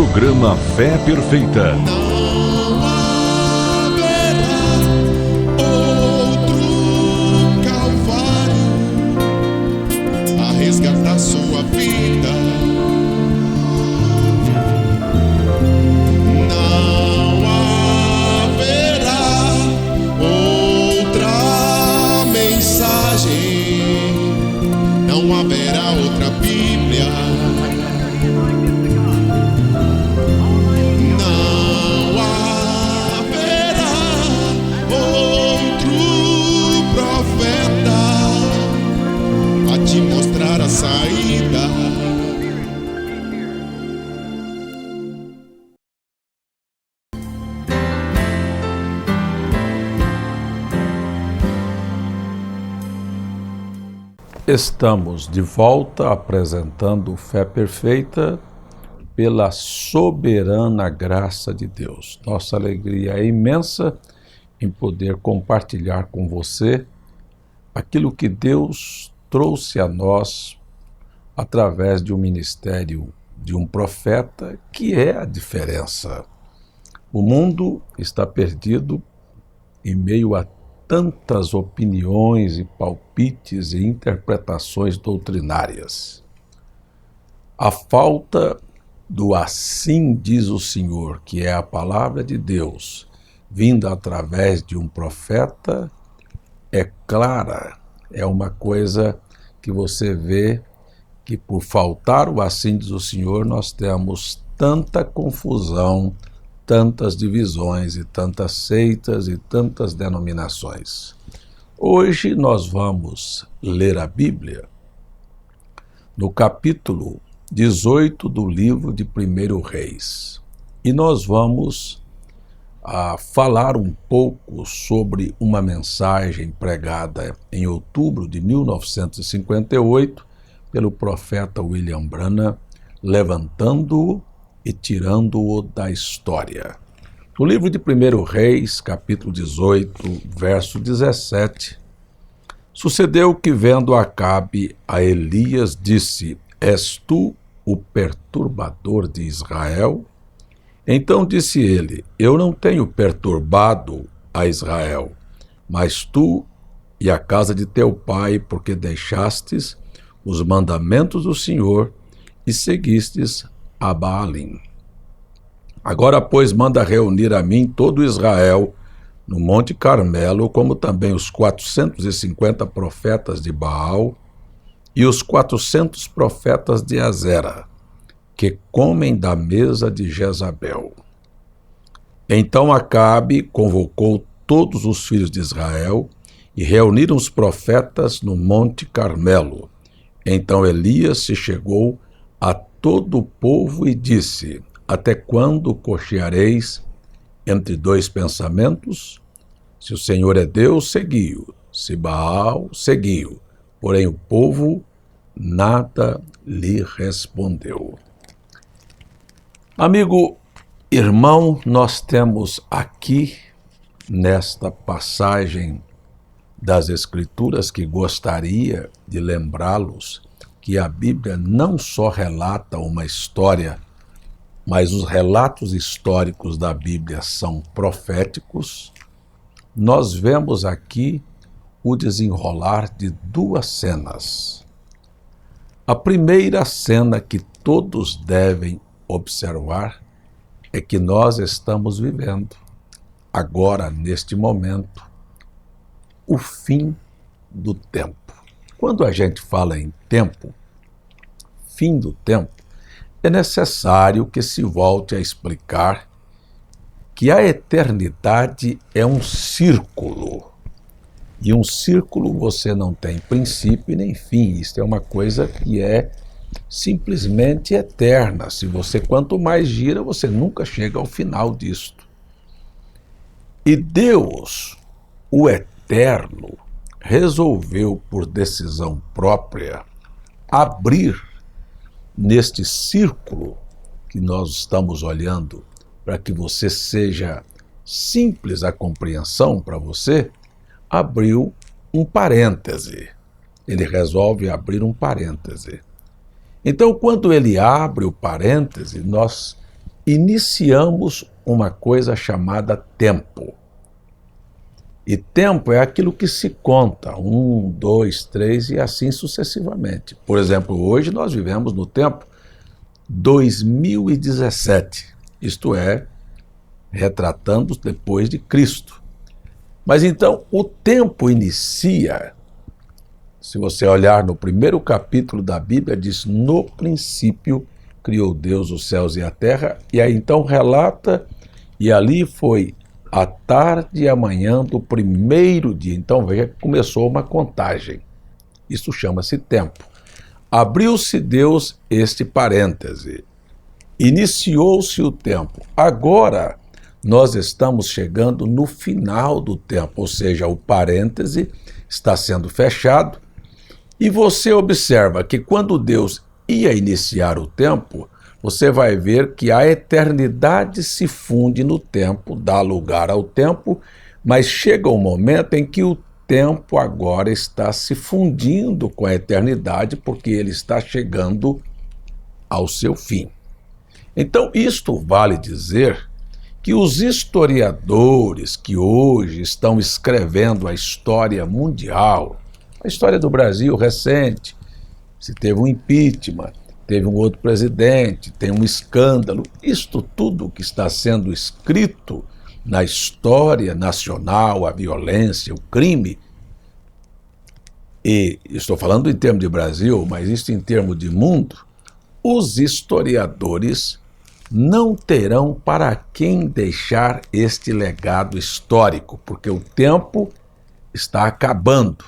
Programa Fé Perfeita. Não haverá outro Calvário a resgatar sua vida. Não haverá outra mensagem, não haverá outra Bíblia. A saída. Estamos de volta apresentando Fé Perfeita pela soberana graça de Deus. Nossa alegria é imensa em poder compartilhar com você aquilo que Deus trouxe a nós através de um ministério de um profeta, que é a diferença. O mundo está perdido em meio a tantas opiniões e palpites e interpretações doutrinárias. A falta do assim diz o Senhor, que é a palavra de Deus, vinda através de um profeta, é clara. É uma coisa que você vê que por faltar o assim diz o Senhor, nós temos tanta confusão, tantas divisões e tantas seitas e tantas denominações. Hoje nós vamos ler a Bíblia no capítulo 18 do livro de 1 Reis. E nós vamos falar um pouco sobre uma mensagem pregada em outubro de 1958 pelo profeta William Branham, levantando-o e tirando-o da história. No livro de 1 Reis, capítulo 18, verso 17, sucedeu que, vendo Acabe a Elias, disse: És tu o perturbador de Israel? Então disse ele: Eu não tenho perturbado a Israel, mas tu e a casa de teu pai, porque deixastes os mandamentos do Senhor e seguistes a Baalim. Agora, pois, manda reunir a mim todo Israel no Monte Carmelo, como também os 450 profetas de Baal e os 400 profetas de Azera, que comem da mesa de Jezabel. Então Acabe convocou todos os filhos de Israel e reuniram os profetas no Monte Carmelo. Então Elias se chegou a todo o povo e disse: Até quando cocheareis entre dois pensamentos? Se o Senhor é Deus, segui-o; se Baal, segui-o. Porém o povo nada lhe respondeu. Amigo, irmão, nós temos aqui, nesta passagem das Escrituras, que gostaria de lembrá-los que a Bíblia não só relata uma história, mas os relatos históricos da Bíblia são proféticos. Nós vemos aqui o desenrolar de duas cenas. A primeira cena que todos devem observar é que nós estamos vivendo, agora, neste momento, o fim do tempo. Quando a gente fala em tempo, fim do tempo, é necessário que se volte a explicar que a eternidade é um círculo. E um círculo você não tem princípio e nem fim. Isso é uma coisa que é simplesmente eterna. Se você, quanto mais gira, você nunca chega ao final disto. E Deus, o Eterno, resolveu, por decisão própria, abrir neste círculo que nós estamos olhando, para que você seja simples a compreensão para você, abriu um parêntese. Ele resolve abrir um parêntese. Então, quando ele abre o parêntese, nós iniciamos uma coisa chamada tempo. E tempo é aquilo que se conta, 1, 2, 3 e assim sucessivamente. Por exemplo, hoje nós vivemos no tempo 2017, isto é, retratando depois de Cristo. Mas então o tempo inicia, se você olhar no primeiro capítulo da Bíblia, diz: no princípio criou Deus os céus e a terra, e aí então relata, e ali foi a tarde e a manhã do primeiro dia. Então veja que começou uma contagem. Isso chama-se tempo. Abriu-se Deus este parêntese. Iniciou-se o tempo. Agora nós estamos chegando no final do tempo, ou seja, o parêntese está sendo fechado. E você observa que quando Deus ia iniciar o tempo, você vai ver que a eternidade se funde no tempo, dá lugar ao tempo, mas chega um momento em que o tempo agora está se fundindo com a eternidade, porque ele está chegando ao seu fim. Então, isto vale dizer que os historiadores que hoje estão escrevendo a história mundial, a história do Brasil recente, se teve um impeachment, teve um outro presidente, tem um escândalo, isto tudo que está sendo escrito na história nacional, a violência, o crime, e estou falando em termos de Brasil, mas isso em termos de mundo, os historiadores não terão para quem deixar este legado histórico, porque o tempo está acabando.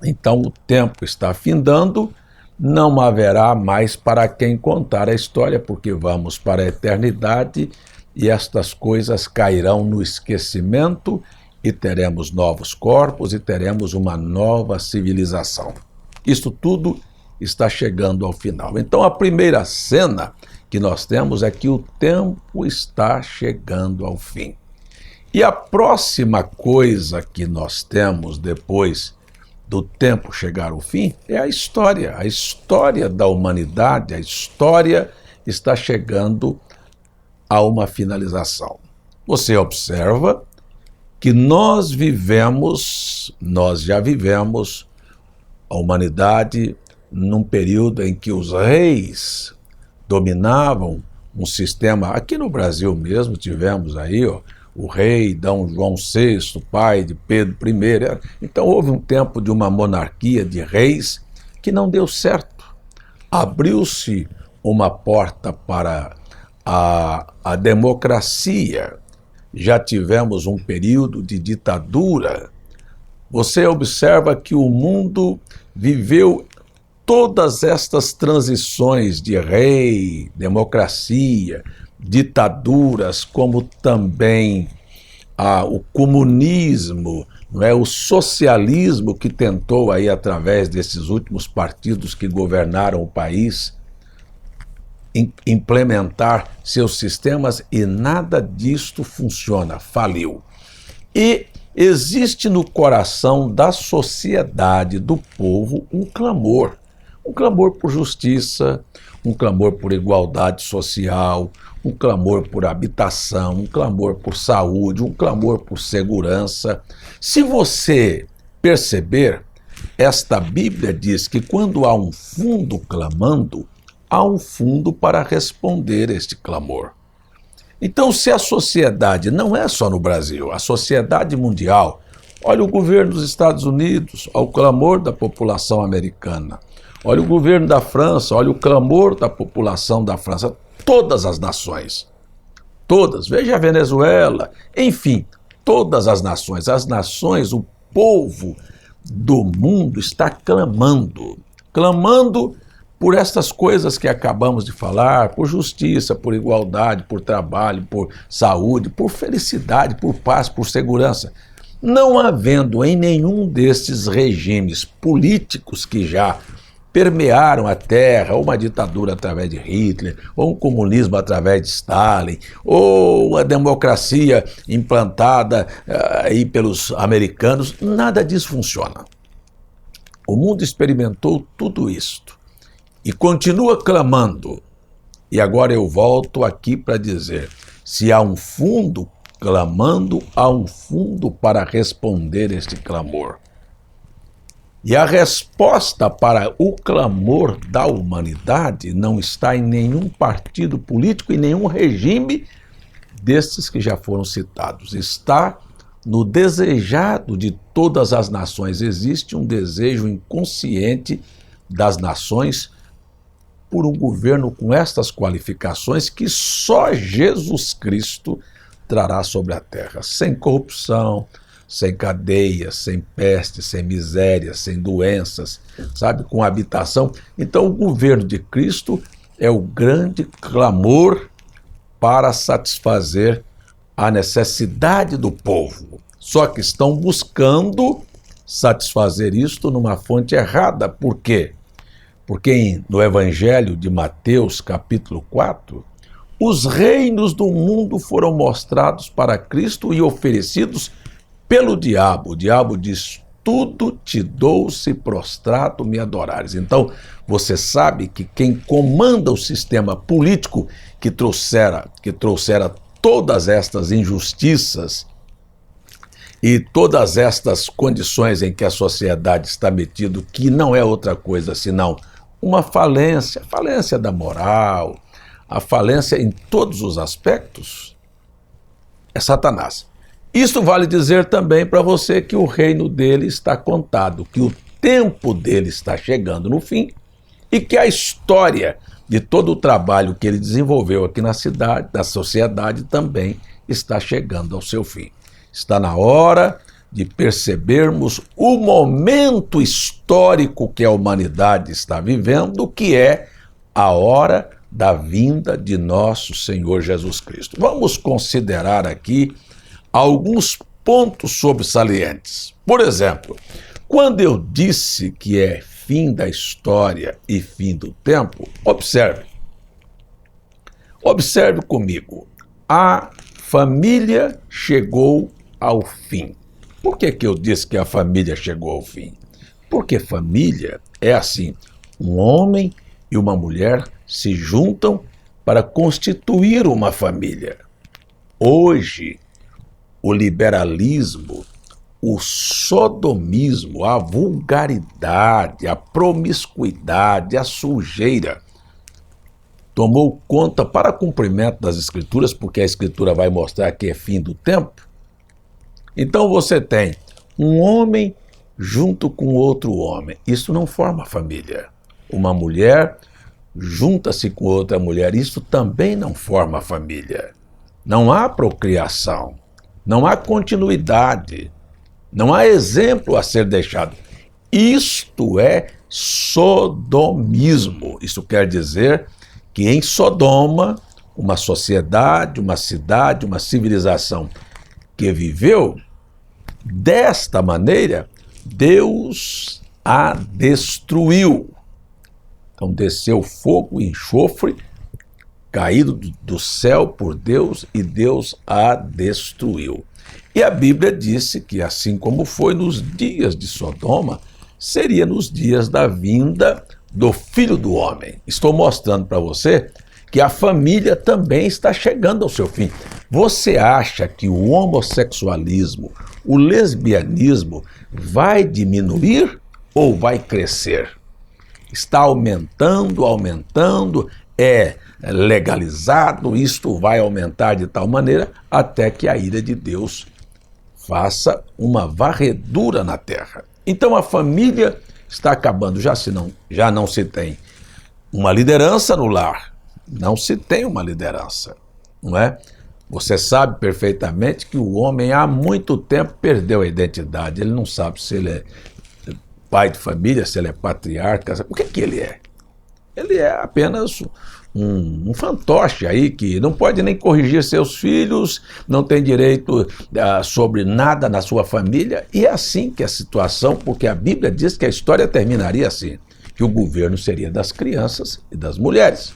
Então o tempo está findando, não haverá mais para quem contar a história, porque vamos para a eternidade e estas coisas cairão no esquecimento e teremos novos corpos e teremos uma nova civilização. Isto tudo está chegando ao final. Então a primeira cena que nós temos é que o tempo está chegando ao fim. E a próxima coisa que nós temos depois do tempo chegar ao fim é a história da humanidade, a história está chegando a uma finalização. Você observa que nós já vivemos a humanidade num período em que os reis dominavam um sistema. Aqui no Brasil mesmo tivemos aí, o rei D. João VI, pai de Pedro I. Então houve um tempo de uma monarquia de reis que não deu certo. Abriu-se uma porta para a democracia. Já tivemos um período de ditadura. Você observa que o mundo viveu todas estas transições de rei, democracia, ditaduras, como também o comunismo, não é? O socialismo que tentou aí através desses últimos partidos que governaram o país implementar seus sistemas e nada disto funciona, faliu. E existe no coração da sociedade, do povo, um clamor por justiça, um clamor por igualdade social, um clamor por habitação, um clamor por saúde, um clamor por segurança. Se você perceber, esta Bíblia diz que quando há um fundo clamando, há um fundo para responder este clamor. Então, se a sociedade, não é só no Brasil, a sociedade mundial, olha o governo dos Estados Unidos, olha o clamor da população americana, olha o governo da França, olha o clamor da população da França, todas as nações, todas, veja a Venezuela, enfim, todas as nações, o povo do mundo está clamando por estas coisas que acabamos de falar, por justiça, por igualdade, por trabalho, por saúde, por felicidade, por paz, por segurança. Não havendo em nenhum destes regimes políticos que já permearam a terra, ou uma ditadura através de Hitler, ou um comunismo através de Stalin, ou uma democracia implantada aí pelos americanos, nada disso funciona. O mundo experimentou tudo isto e continua clamando. E agora eu volto aqui para dizer, se há um fundo clamando, há um fundo para responder este clamor. E a resposta para o clamor da humanidade não está em nenhum partido político e nenhum regime destes que já foram citados. Está no desejado de todas as nações. Existe um desejo inconsciente das nações por um governo com estas qualificações que só Jesus Cristo trará sobre a terra, sem corrupção, sem cadeias, sem peste, sem miséria, sem doenças, sabe, com habitação. Então o governo de Cristo é o grande clamor para satisfazer a necessidade do povo. Só que estão buscando satisfazer isto numa fonte errada. Por quê? Porque no Evangelho de Mateus, capítulo 4, os reinos do mundo foram mostrados para Cristo e oferecidos pelo diabo. O diabo diz, tudo te dou se prostrado me adorares. Então, você sabe que quem comanda o sistema político que trouxera todas estas injustiças e todas estas condições em que a sociedade está metida, que não é outra coisa senão uma falência da moral, a falência em todos os aspectos, é Satanás. Isso vale dizer também para você que o reino dele está contado, que o tempo dele está chegando no fim e que a história de todo o trabalho que ele desenvolveu aqui na cidade, da sociedade, também está chegando ao seu fim. Está na hora de percebermos o momento histórico que a humanidade está vivendo, que é a hora da vinda de nosso Senhor Jesus Cristo. Vamos considerar aqui alguns pontos sobressalentes. Por exemplo, quando eu disse que é fim da história e fim do tempo, observe comigo, a família chegou ao fim. Por que eu disse que a família chegou ao fim? Porque família é assim, um homem e uma mulher se juntam para constituir uma família. Hoje, o liberalismo, o sodomismo, a vulgaridade, a promiscuidade, a sujeira tomou conta para cumprimento das Escrituras, porque a Escritura vai mostrar que é fim do tempo. Então você tem um homem junto com outro homem. Isso não forma família. Uma mulher junta-se com outra mulher. Isso também não forma família. Não há procriação. Não há continuidade, não há exemplo a ser deixado. Isto é sodomismo. Isso quer dizer que em Sodoma, uma sociedade, uma cidade, uma civilização que viveu desta maneira, Deus a destruiu. Então desceu fogo e enxofre, caído do céu por Deus, e Deus a destruiu. E a Bíblia disse que assim como foi nos dias de Sodoma, seria nos dias da vinda do Filho do Homem. Estou mostrando para você que a família também está chegando ao seu fim. Você acha que o homossexualismo, o lesbianismo vai diminuir ou vai crescer? Está aumentando, é legalizado, isto vai aumentar de tal maneira até que a ira de Deus faça uma varredura na terra. Então a família está acabando, já não se tem uma liderança no lar, não se tem uma liderança, não é? Você sabe perfeitamente que o homem há muito tempo perdeu a identidade, ele não sabe se ele é pai de família, se ele é patriarca, o que ele é? Ele é apenas um fantoche aí que não pode nem corrigir seus filhos, não tem direito sobre nada na sua família, e é assim que é a situação, porque a Bíblia diz que a história terminaria assim, que o governo seria das crianças e das mulheres.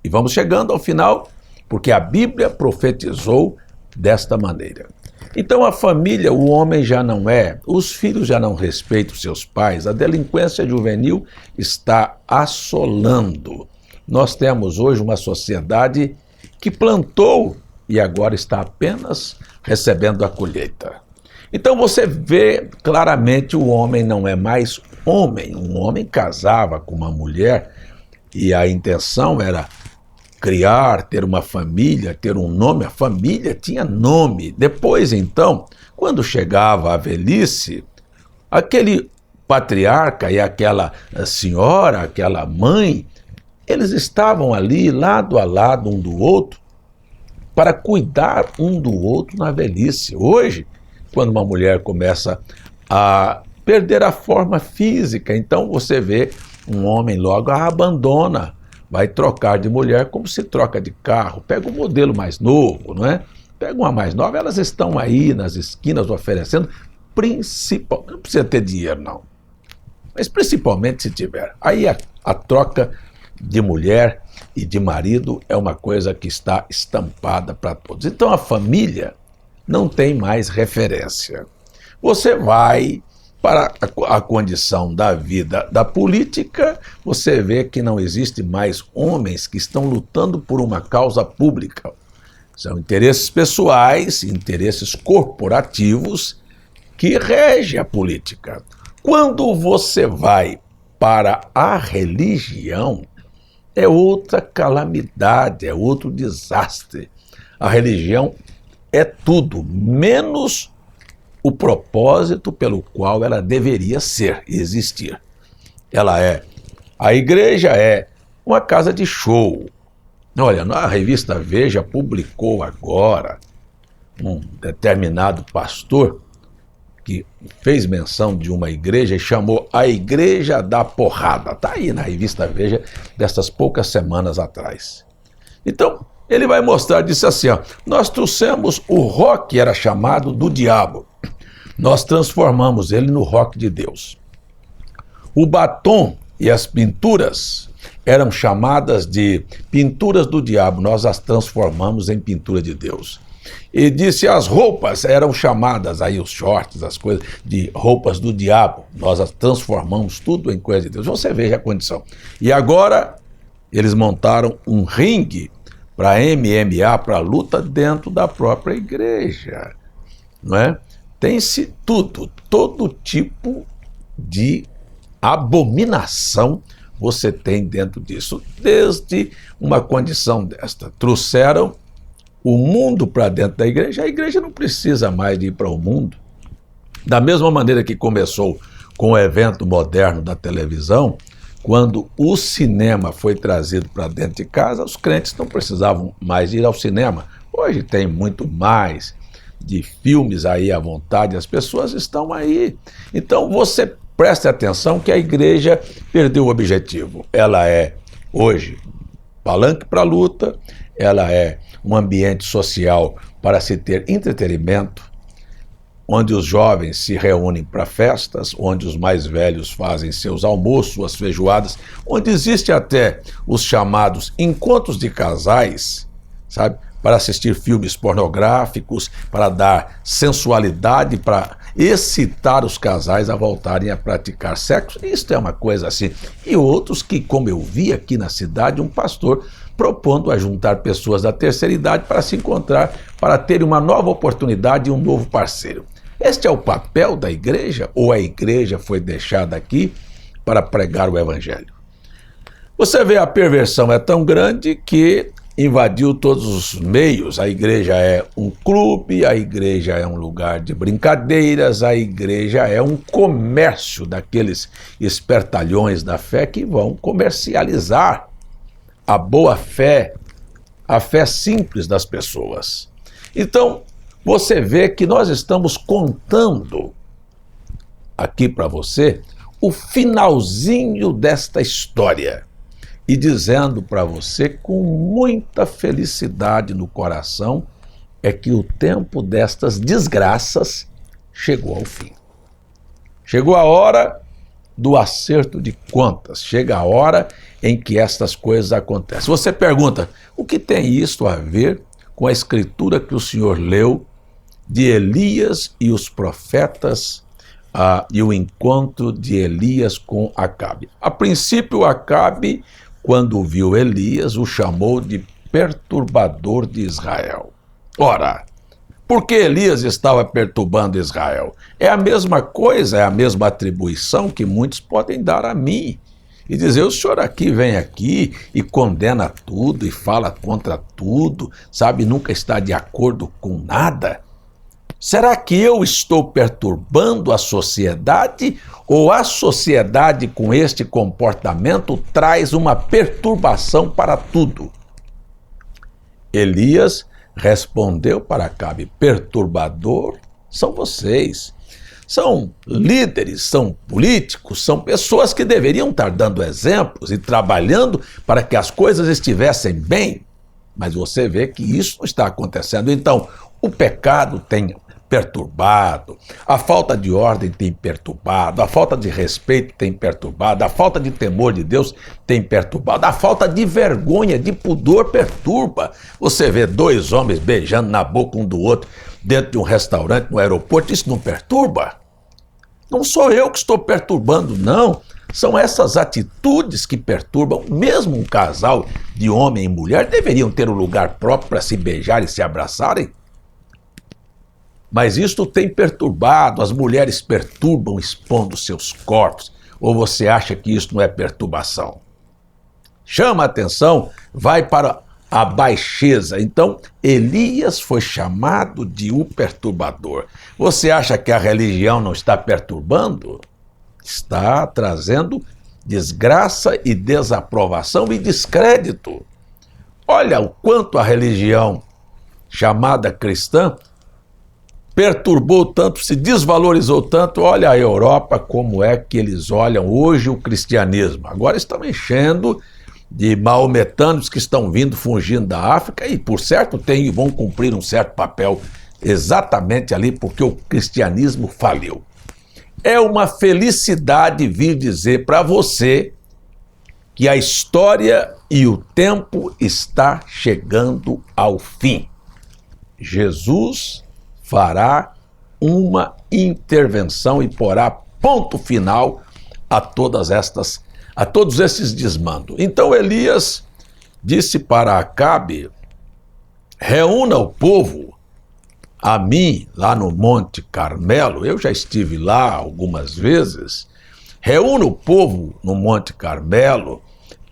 E vamos chegando ao final, porque a Bíblia profetizou desta maneira. Então a família, o homem já não é, os filhos já não respeitam seus pais, a delinquência juvenil está assolando. Nós temos hoje uma sociedade que plantou e agora está apenas recebendo a colheita. Então você vê claramente o homem não é mais homem. Um homem casava com uma mulher e a intenção era criar, ter uma família, ter um nome. A família tinha nome. Depois, então, quando chegava a velhice, aquele patriarca e aquela senhora, aquela mãe, eles estavam ali lado a lado um do outro para cuidar um do outro na velhice. Hoje, quando uma mulher começa a perder a forma física, então você vê um homem logo a abandona, vai trocar de mulher como se troca de carro, pega um modelo mais novo, não é? Pega uma mais nova, elas estão aí nas esquinas oferecendo, principalmente, não precisa ter dinheiro não, mas principalmente se tiver. Aí a troca de mulher e de marido é uma coisa que está estampada para todos. Então a família não tem mais referência. Você vai para a condição da vida da política, você vê que não existe mais homens que estão lutando por uma causa pública. São interesses pessoais, interesses corporativos que regem a política. Quando você vai para a religião, é outra calamidade, é outro desastre. A religião é tudo, menos o propósito pelo qual ela deveria ser e existir. A igreja é uma casa de show. Olha, a revista Veja publicou agora um determinado pastor que fez menção de uma igreja e chamou a Igreja da Porrada. Está aí na revista Veja dessas poucas semanas atrás. Então, ele vai mostrar, disse assim, ó, nós trouxemos o rock, era chamado do diabo. Nós transformamos ele no rock de Deus. O batom e as pinturas eram chamadas de pinturas do diabo, nós as transformamos em pintura de Deus. E disse, as roupas eram chamadas, aí os shorts, as coisas, de roupas do diabo, nós as transformamos tudo em coisa de Deus. Você veja a condição. E agora, eles montaram um ringue para MMA, para luta dentro da própria igreja, não é? Tem-se tudo, todo tipo de abominação você tem dentro disso, desde uma condição desta. Trouxeram o mundo para dentro da igreja, a igreja não precisa mais de ir para o mundo. Da mesma maneira que começou com o evento moderno da televisão, quando o cinema foi trazido para dentro de casa, os crentes não precisavam mais ir ao cinema. Hoje tem muito mais de filmes aí à vontade, as pessoas estão aí. Então você preste atenção que a igreja perdeu o objetivo. Ela é, hoje, palanque para a luta, ela é um ambiente social para se ter entretenimento, onde os jovens se reúnem para festas, onde os mais velhos fazem seus almoços, suas feijoadas, onde existe até os chamados encontros de casais, sabe? Para assistir filmes pornográficos, para dar sensualidade, para excitar os casais a voltarem a praticar sexo. Isso é uma coisa assim. E outros que, como eu vi aqui na cidade, um pastor propondo a juntar pessoas da terceira idade para se encontrar, para ter uma nova oportunidade e um novo parceiro. Este é o papel da igreja, ou a igreja foi deixada aqui para pregar o evangelho? Você vê, a perversão é tão grande que invadiu todos os meios. A igreja é um clube, a igreja é um lugar de brincadeiras, a igreja é um comércio daqueles espertalhões da fé que vão comercializar a boa fé, a fé simples das pessoas. Então, você vê que nós estamos contando aqui para você o finalzinho desta história e dizendo para você com muita felicidade no coração é que o tempo destas desgraças chegou ao fim. Chegou a hora do acerto de contas, chega a hora em que estas coisas acontecem. Você pergunta, o que tem isso a ver com a escritura que o senhor leu de Elias e os profetas e o encontro de Elias com Acabe? A princípio, Acabe quando viu Elias, o chamou de perturbador de Israel. Ora, por que Elias estava perturbando Israel? É a mesma coisa, é a mesma atribuição que muitos podem dar a mim. E dizer, o senhor vem aqui e condena tudo e fala contra tudo, sabe, nunca está de acordo com nada. Será que eu estou perturbando a sociedade ou a sociedade com este comportamento traz uma perturbação para tudo? Elias respondeu para Acabe, perturbador são vocês. São líderes, são políticos, são pessoas que deveriam estar dando exemplos e trabalhando para que as coisas estivessem bem. Mas você vê que isso não está acontecendo. Então, o pecado tem perturbado, a falta de ordem tem perturbado, a falta de respeito tem perturbado, a falta de temor de Deus tem perturbado, a falta de vergonha, de pudor perturba. Você vê dois homens beijando na boca um do outro dentro de um restaurante, no aeroporto, isso não perturba? Não sou eu que estou perturbando, não. São essas atitudes que perturbam. Mesmo um casal de homem e mulher deveriam ter um lugar próprio para se beijar e se abraçarem. Mas isto tem perturbado, as mulheres perturbam expondo seus corpos. Ou você acha que isso não é perturbação? Chama a atenção, vai para a baixeza. Então, Elias foi chamado de o perturbador. Você acha que a religião não está perturbando? Está trazendo desgraça e desaprovação e descrédito. Olha o quanto a religião chamada cristã perturbou tanto, se desvalorizou tanto. Olha a Europa, como é que eles olham hoje o cristianismo. Agora estão enchendo de maometanos que estão vindo, fugindo da África e, por certo, vão cumprir um certo papel exatamente ali porque o cristianismo faliu. É uma felicidade vir dizer para você que a história e o tempo está chegando ao fim. Jesus fará uma intervenção e porá ponto final a todos esses desmandos. Então Elias disse para Acabe, reúna o povo a mim lá no Monte Carmelo. Eu já estive lá algumas vezes. Reúna o povo no Monte Carmelo,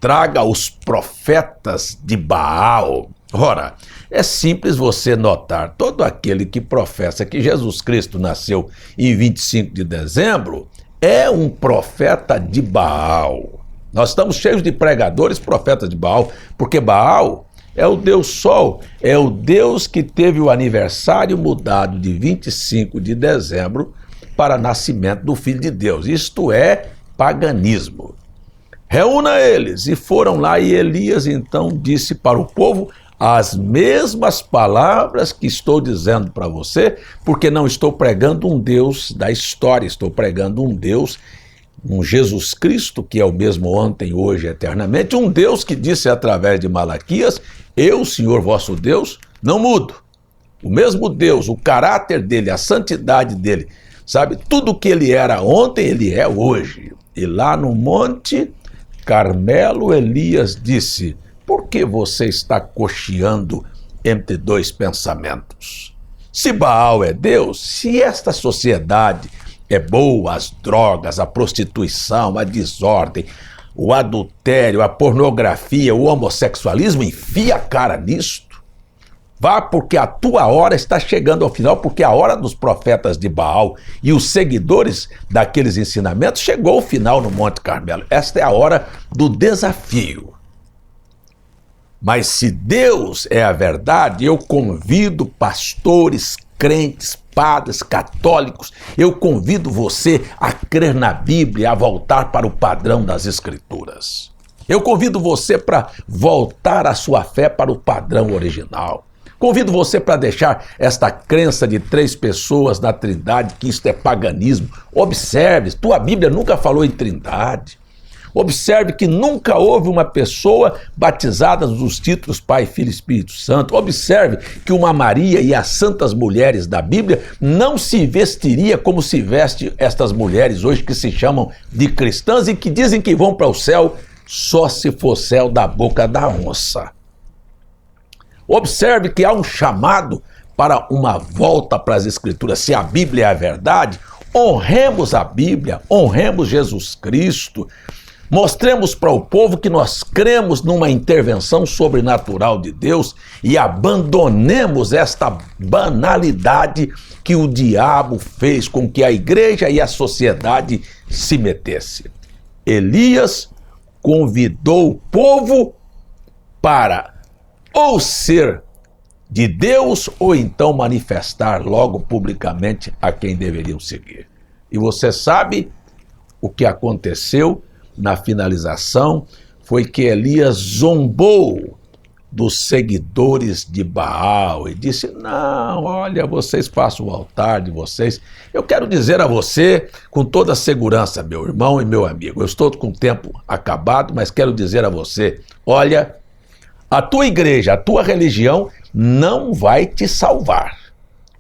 traga os profetas de Baal. Ora, é simples você notar, todo aquele que professa que Jesus Cristo nasceu em 25 de dezembro é um profeta de Baal. Nós estamos cheios de pregadores, profetas de Baal, porque Baal é o Deus Sol, é o Deus que teve o aniversário mudado de 25 de dezembro para nascimento do Filho de Deus. Isto é paganismo. Reúna eles, e foram lá, e Elias então disse para o povo as mesmas palavras que estou dizendo para você, porque não estou pregando um Deus da história, estou pregando um Deus, um Jesus Cristo, que é o mesmo ontem, hoje e eternamente, um Deus que disse através de Malaquias, eu, Senhor vosso Deus, não mudo. O mesmo Deus, o caráter dele, a santidade dele, sabe, tudo que ele era ontem, ele é hoje. E lá no Monte Carmelo, Elias disse, por que você está cocheando entre dois pensamentos? Se Baal é Deus, se esta sociedade é boa, as drogas, a prostituição, a desordem, o adultério, a pornografia, o homossexualismo, enfia a cara nisto. Vá, porque a tua hora está chegando ao final, porque a hora dos profetas de Baal e os seguidores daqueles ensinamentos chegou ao final no Monte Carmelo. Esta é a hora do desafio. Mas se Deus é a verdade, eu convido pastores, crentes, padres, católicos, eu convido você a crer na Bíblia, a voltar para o padrão das Escrituras. Eu convido você para voltar a sua fé para o padrão original. Convido você para deixar esta crença de 3 pessoas na Trindade, que isto é paganismo. Observe, tua Bíblia nunca falou em Trindade. Observe que nunca houve uma pessoa batizada nos títulos Pai, Filho e Espírito Santo. Observe que uma Maria e as santas mulheres da Bíblia não se vestiria como se veste estas mulheres hoje que se chamam de cristãs e que dizem que vão para o céu só se for céu da boca da onça. Observe que há um chamado para uma volta para as Escrituras. Se a Bíblia é a verdade, honremos a Bíblia, honremos Jesus Cristo, mostremos para o povo que nós cremos numa intervenção sobrenatural de Deus e abandonemos esta banalidade que o diabo fez com que a igreja e a sociedade se metesse. Elias convidou o povo para ou ser de Deus ou então manifestar logo publicamente a quem deveriam seguir. E você sabe o que aconteceu na finalização foi que Elias zombou dos seguidores de Baal e disse: não, olha, vocês façam o altar de vocês. Eu quero dizer a você com toda segurança, meu irmão e meu amigo, eu estou com o tempo acabado, mas quero dizer a você, olha, a tua igreja, a tua religião não vai te salvar.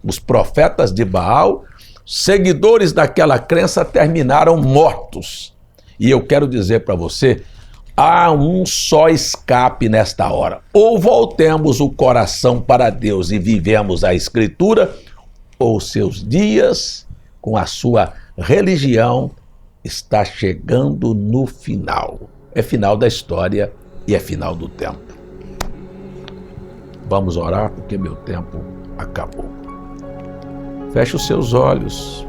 Os profetas de Baal, seguidores daquela crença, terminaram mortos. E eu quero dizer para você, há um só escape nesta hora. Ou voltemos o coração para Deus e vivemos a Escritura, ou seus dias com a sua religião está chegando no final. É final da história e é final do tempo. Vamos orar porque meu tempo acabou. Feche os seus olhos.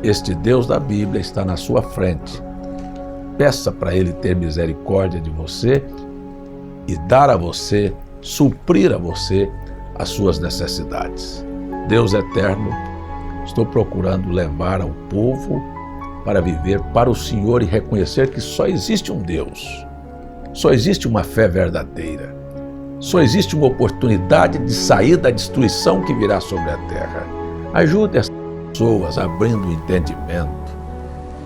Este Deus da Bíblia está na sua frente. Peça para Ele ter misericórdia de você e dar a você, suprir a você as suas necessidades. Deus eterno, estou procurando levar ao povo para viver para o Senhor e reconhecer que só existe um Deus, só existe uma fé verdadeira. Só existe uma oportunidade de sair da destruição que virá sobre a terra. Ajude as pessoas abrindo o entendimento,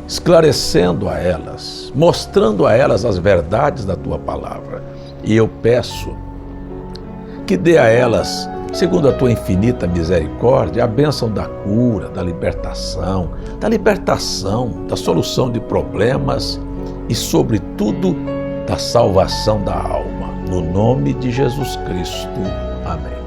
esclarecendo a elas, mostrando a elas as verdades da tua palavra. E eu peço que dê a elas, segundo a tua infinita misericórdia, a bênção da cura, da libertação, da solução de problemas e, sobretudo, da salvação da alma. No nome de Jesus Cristo. Amém.